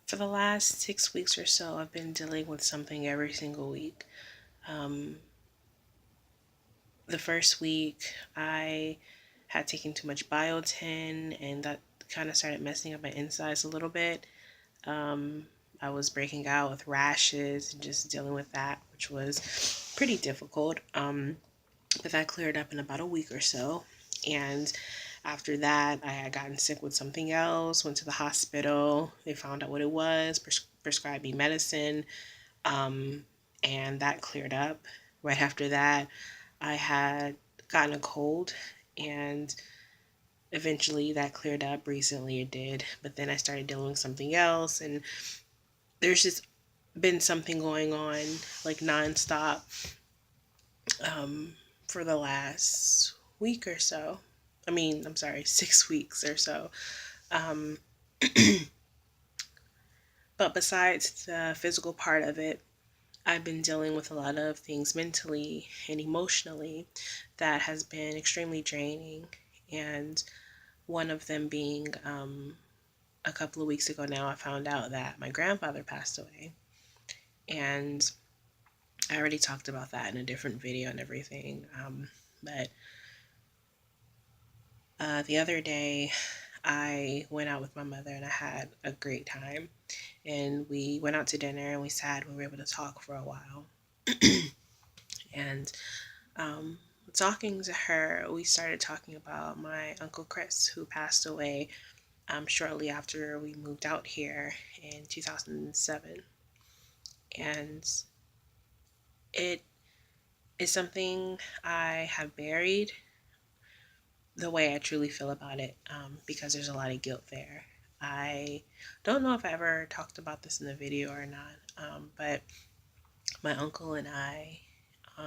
For the last 6 weeks or so, I've been dealing with something every single week. Um, the first week, I had taken too much biotin, and that kind of started messing up my insides a little bit. Um, I was breaking out with rashes and just dealing with that, which was pretty difficult. But that cleared up in about a week or so. And after that, I had gotten sick with something else, went to the hospital. They found out what it was, prescribed me medicine, um, and that cleared up. Right after that, I had gotten a cold, and eventually that cleared up. Recently, it did. But then I started dealing with something else, and there's just been something going on like nonstop um, for the last week or so. I'm sorry, 6 weeks or so. Um, but besides the physical part of it, I've been dealing with a lot of things mentally and emotionally that has been extremely draining. And one of them being a couple of weeks ago now, I found out that my grandfather passed away. And I already talked about that in a different video and everything. But the other day, I went out with my mother and I had a great time. And we went out to dinner and we sat and we were able to talk for a while. And um, talking to her, we started talking about my Uncle Chris, who passed away shortly after we moved out here in 2007. And it is something I have buried the way I truly feel about it because there's a lot of guilt there. I don't know if I ever talked about this in the video or not, but my uncle and I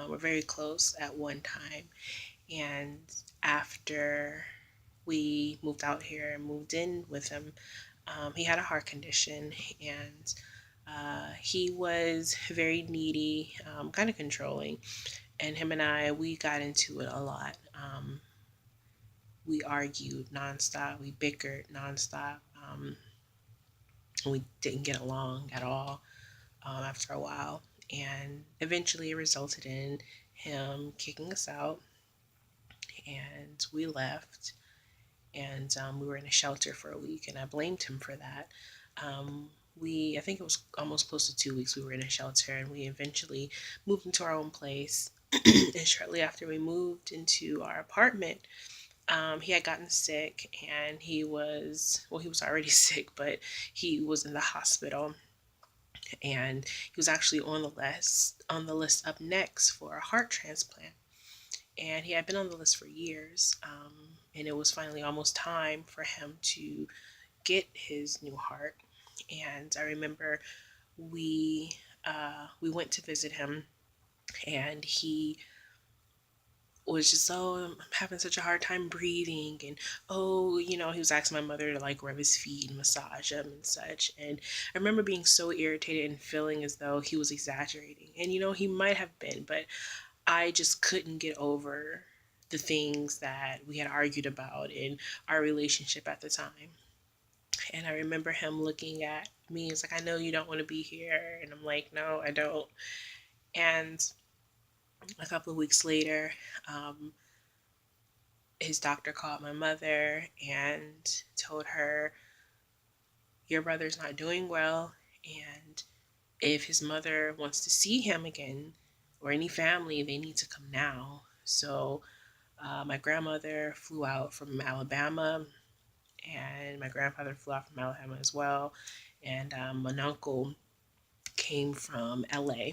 were very close at one time. And after we moved out here and moved in with him, he had a heart condition and he was very needy, kind of controlling. And him and I, we got into it a lot. We argued nonstop. We bickered nonstop. We didn't get along at all after a while. And eventually it resulted in him kicking us out. And we left. And we were in a shelter for a week. And I blamed him for that. I think it was almost close to 2 weeks we were in a shelter. And we eventually moved into our own place. And shortly after we moved into our apartment, he had gotten sick and he was already sick, but he was in the hospital and he was actually on the list up next for a heart transplant. And he had been on the list for years. And it was finally almost time for him to get his new heart. And I remember we went to visit him and he was just, oh, I'm having such a hard time breathing. And, oh, he was asking my mother to like rub his feet and massage him and such. And I remember being so irritated and feeling as though he was exaggerating. And, he might have been, but I just couldn't get over the things that we had argued about in our relationship at the time. And I remember him looking at me. He's like, I know you don't want to be here. And I'm like, no, I don't. And a couple of weeks later, um, his doctor called my mother and told her, your brother's not doing well. And if his mother wants to see him again or any family, they need to come now. So my grandmother flew out from Alabama and my grandfather flew out from Alabama as well. And an uncle came from LA.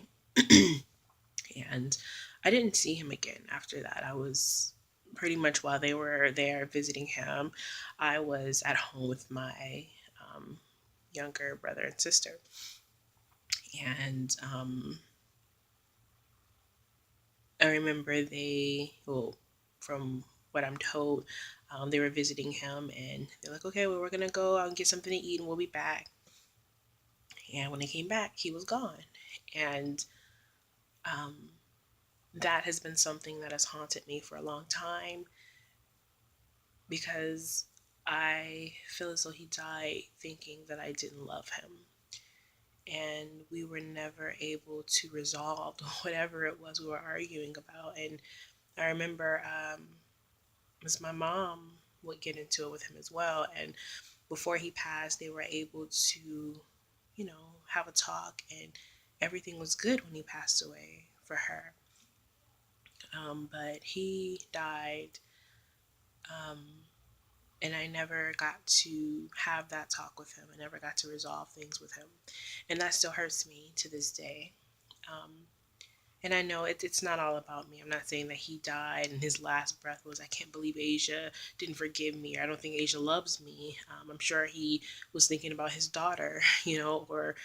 And I didn't see him again after that. I was pretty much while they were there visiting him, I was at home with my um, younger brother and sister. And I remember well, from what I'm told, they were visiting him and they're like, okay, well, we're going to go out and get something to eat and we'll be back. And when they came back, he was gone. And um, that has been something that has haunted me for a long time because I feel as though he died thinking that I didn't love him. and we were never able to resolve whatever it was we were arguing about. And I remember as my mom would get into it with him as well, and before he passed, they were able to, have a talk, and everything was good when he passed away for her. But he died, um, and I never got to have that talk with him. I never got to resolve things with him, and that still hurts me to this day. Um, and I know it's not all about me. I'm not saying that he died and his last breath was, I can't believe Asia didn't forgive me, or I don't think Asia loves me. I'm sure he was thinking about his daughter, or,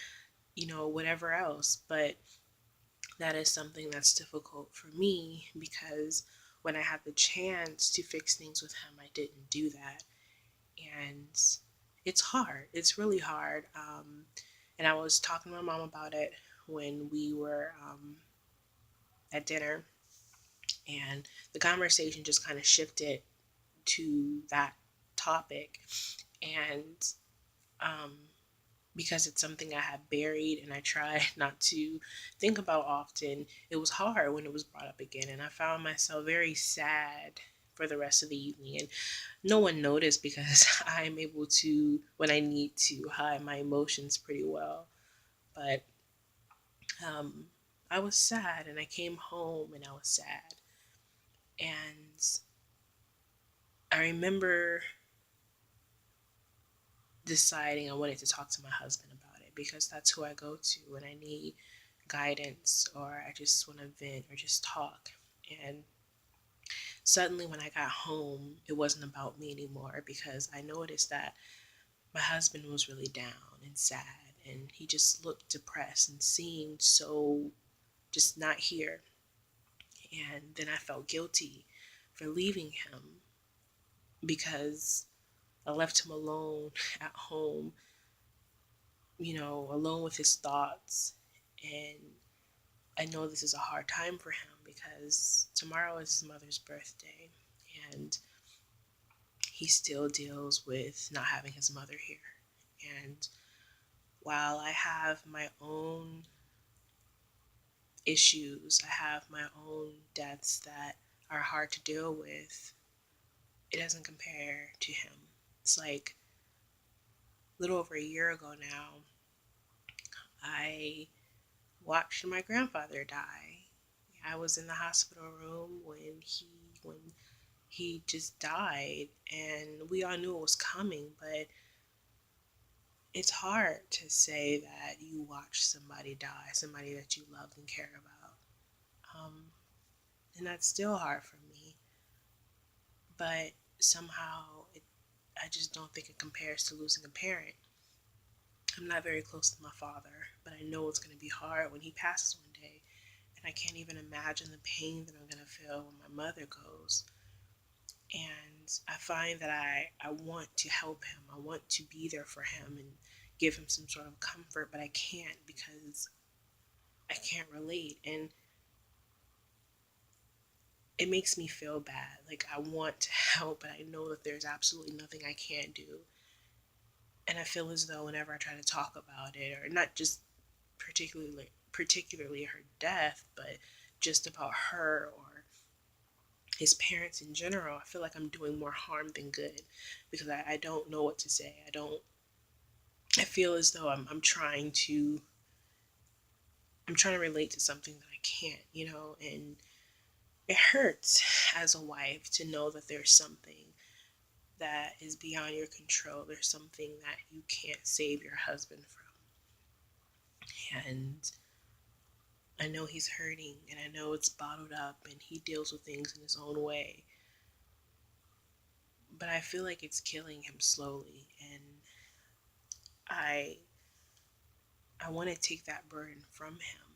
whatever else. But that is something that's difficult for me because when I had the chance to fix things with him, I didn't do that. And it's hard. It's really hard. And I was talking to my mom about it when we were at dinner, and the conversation just kind of shifted to that topic. And um, because it's something I had buried and I tried not to think about often, it was hard when it was brought up again. And I found myself very sad for the rest of the evening. And no one noticed because I'm able to, when I need to, hide my emotions pretty well. But um, I was sad, and I came home and I was sad. And I remember deciding I wanted to talk to my husband about it because that's who I go to when I need guidance or I just want to vent or just talk. And suddenly, when I got home, it wasn't about me anymore because I noticed that my husband was really down and sad, and he just looked depressed and seemed so just not here. And then I felt guilty for leaving him because I left him alone at home, alone with his thoughts. And I know this is a hard time for him because tomorrow is his mother's birthday, and he still deals with not having his mother here. And while I have my own issues, I have my own deaths that are hard to deal with, it doesn't compare to him. It's like a little over a year ago now, I watched my grandfather die. I was in the hospital room when he just died, and we all knew it was coming. But it's hard to say that you watch somebody die, somebody that you loved and cared about. And that's still hard for me. But somehow, I just don't think it compares to losing a parent. I'm not very close to my father, but I know it's going to be hard when he passes one day. And I can't even imagine the pain that I'm going to feel when my mother goes. And I find that I want to help him. I want to be there for him and give him some sort of comfort, but I can't because I can't relate. And it makes me feel bad. Like, I want to help, but I know that there's absolutely nothing I can do. And I feel as though whenever I try to talk about it, or not just particularly her death, but just about her or his parents in general, I feel like I'm doing more harm than good because I don't know what to say. I feel as though I'm trying to relate to something that I can't, and it hurts as a wife to know that there's something that is beyond your control. There's something that you can't save your husband from. And I know he's hurting, and I know it's bottled up, and he deals with things in his own way. But I feel like it's killing him slowly, and I I want to take that burden from him.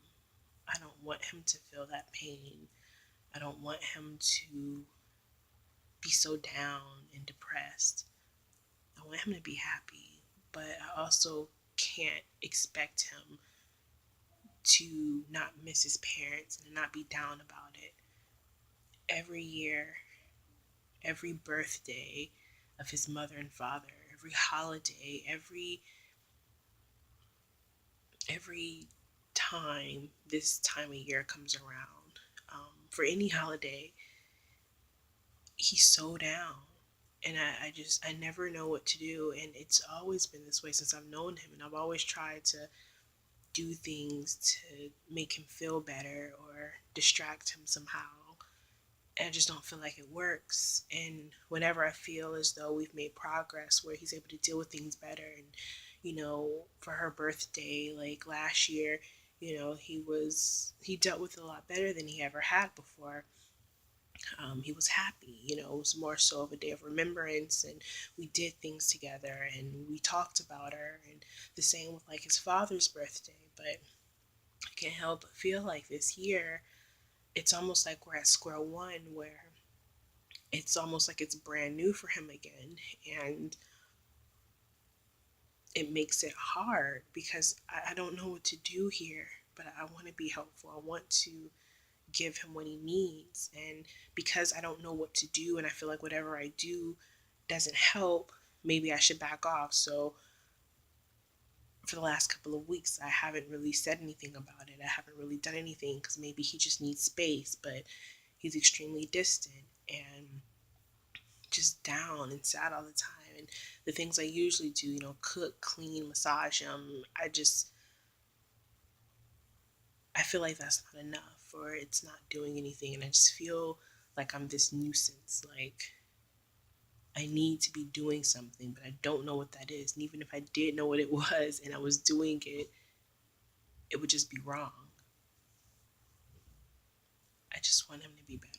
I don't want him to feel that pain. I don't want him to be so down and depressed. I want him to be happy, but I also can't expect him to not miss his parents and not be down about it. Every year, every birthday of his mother and father, every holiday, every time this time of year comes around, for any holiday, he's so down. And I never know what to do. And it's always been this way since I've known him. And I've always tried to do things to make him feel better or distract him somehow. And I just don't feel like it works. And whenever I feel as though we've made progress where he's able to deal with things better, and for her birthday, like last year, he dealt with it a lot better than he ever had before. He was happy. It was more so of a day of remembrance, and we did things together, and we talked about her, and the same with like his father's birthday. But I can't help but feel like this year, it's almost like we're at square one, where it's almost like it's brand new for him again, and it makes it hard because I don't know what to do here. But I want to be helpful. I want to give him what he needs. And because I don't know what to do, and I feel like whatever I do doesn't help, maybe I should back off. So for the last couple of weeks, I haven't really said anything about it. I haven't really done anything because maybe he just needs space, but he's extremely distant and just down and sad all the time. And the things I usually do, cook, clean, massage him, I feel like that's not enough, or it's not doing anything. And I just feel like I'm this nuisance. Like I need to be doing something, but I don't know what that is. And even if I did know what it was and I was doing it, it would just be wrong. I just want him to be better.